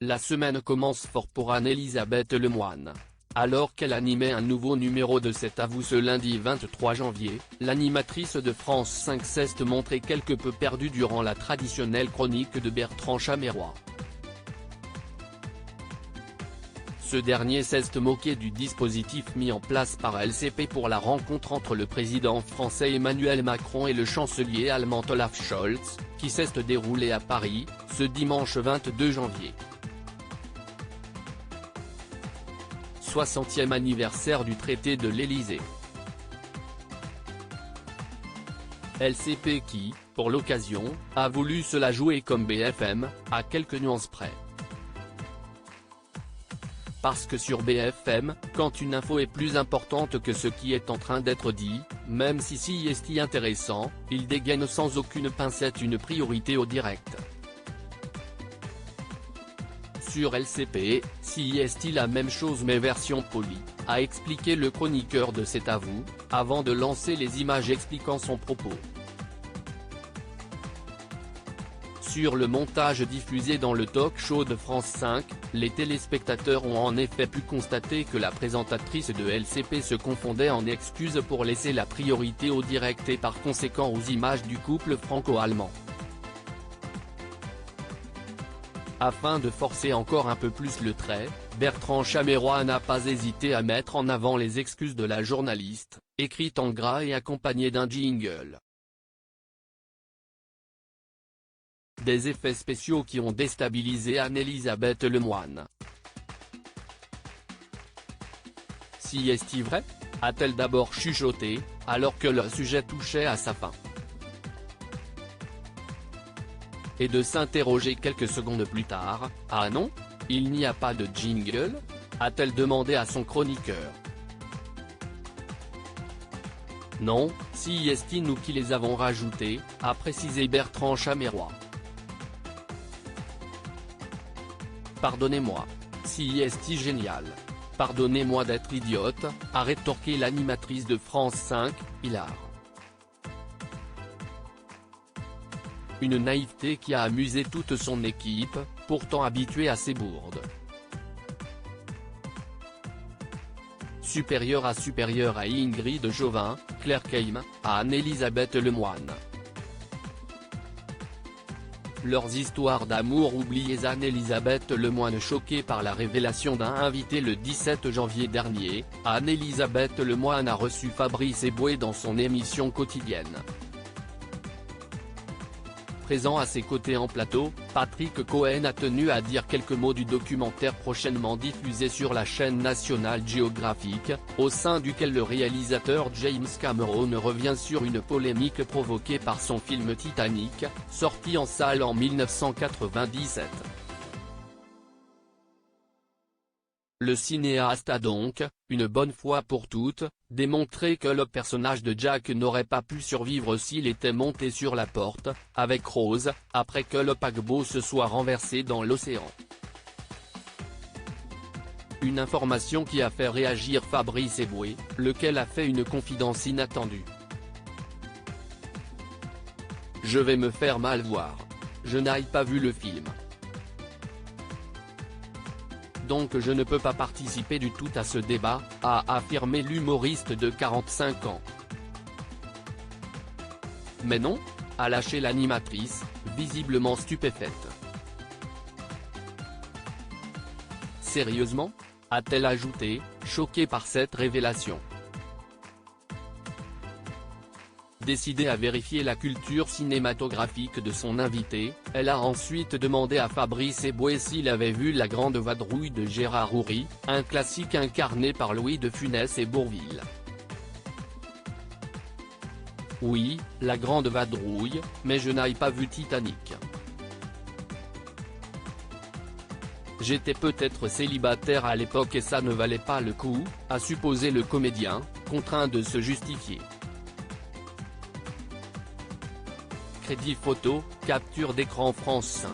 La semaine commence fort pour Anne-Elisabeth Lemoine. Alors qu'elle animait un nouveau numéro de cet avou ce lundi 23 janvier, l'animatrice de France 5 s'est montrée quelque peu perdue durant la traditionnelle chronique de Bertrand Chameroy. Ce dernier s'est moqué du dispositif mis en place par LCP pour la rencontre entre le président français Emmanuel Macron et le chancelier allemand Olaf Scholz, qui s'est déroulée à Paris, ce dimanche 22 janvier. 60e anniversaire du traité de l'Élysée. LCP qui, pour l'occasion, a voulu se la jouer comme BFM, à quelques nuances près. Parce que sur BFM, quand une info est plus importante que ce qui est en train d'être dit, même si est intéressant, il dégaine sans aucune pincette une priorité au direct. Sur LCP, est la même chose mais version polie, a expliqué le chroniqueur de cet avou, avant de lancer les images expliquant son propos. Sur le montage diffusé dans le talk-show de France 5, les téléspectateurs ont en effet pu constater que la présentatrice de LCP se confondait en excuses pour laisser la priorité au direct et par conséquent aux images du couple franco-allemand. Afin de forcer encore un peu plus le trait, Bertrand Chameroy n'a pas hésité à mettre en avant les excuses de la journaliste, écrites en gras et accompagnées d'un jingle. Des effets spéciaux qui ont déstabilisé Anne-Elisabeth Lemoine. Est-il vrai ? A-t-elle d'abord chuchoté, alors que le sujet touchait à sa fin. Et de s'interroger quelques secondes plus tard, « Ah non ? Il n'y a pas de jingle ?» a-t-elle demandé à son chroniqueur. Non, est nous qui les avons rajoutés, a précisé Bertrand Chameroy. Pardonnez-moi. Est génial. Pardonnez-moi d'être idiote, a rétorqué l'animatrice de France 5, hilar. Une naïveté qui a amusé toute son équipe, pourtant habituée à ces bourdes. Supérieure à Ingrid Jovin, Claire Keim, à Anne-Elisabeth Lemoine. Leurs histoires d'amour oubliées. Anne-Elisabeth Lemoine choquée par la révélation d'un invité le 17 janvier dernier, Anne-Elisabeth Lemoine a reçu Fabrice Eboué dans son émission quotidienne. Présent à ses côtés en plateau, Patrick Cohen a tenu à dire quelques mots du documentaire prochainement diffusé sur la chaîne National Geographic, au sein duquel le réalisateur James Cameron revient sur une polémique provoquée par son film Titanic, sorti en salle en 1997. Le cinéaste a donc, une bonne fois pour toutes, démontré que le personnage de Jack n'aurait pas pu survivre s'il était monté sur la porte, avec Rose, après que le paquebot se soit renversé dans l'océan. Une information qui a fait réagir Fabrice Eboué, lequel a fait une confidence inattendue. Je vais me faire mal voir. Je n'ai pas vu le film. Donc je ne peux pas participer du tout à ce débat, a affirmé l'humoriste de 45 ans. Mais non, a lâché l'animatrice, visiblement stupéfaite. Sérieusement ? A-t-elle ajouté, choquée par cette révélation. Décidée à vérifier la culture cinématographique de son invité, elle a ensuite demandé à Fabrice Eboué s'il avait vu La Grande Vadrouille de Gérard Houry, un classique incarné par Louis de Funès et Bourvil. Oui, La Grande Vadrouille, mais je n'ai pas vu Titanic. J'étais peut-être célibataire à l'époque et ça ne valait pas le coup, a supposé le comédien, contraint de se justifier. Crédit photo, capture d'écran France 5.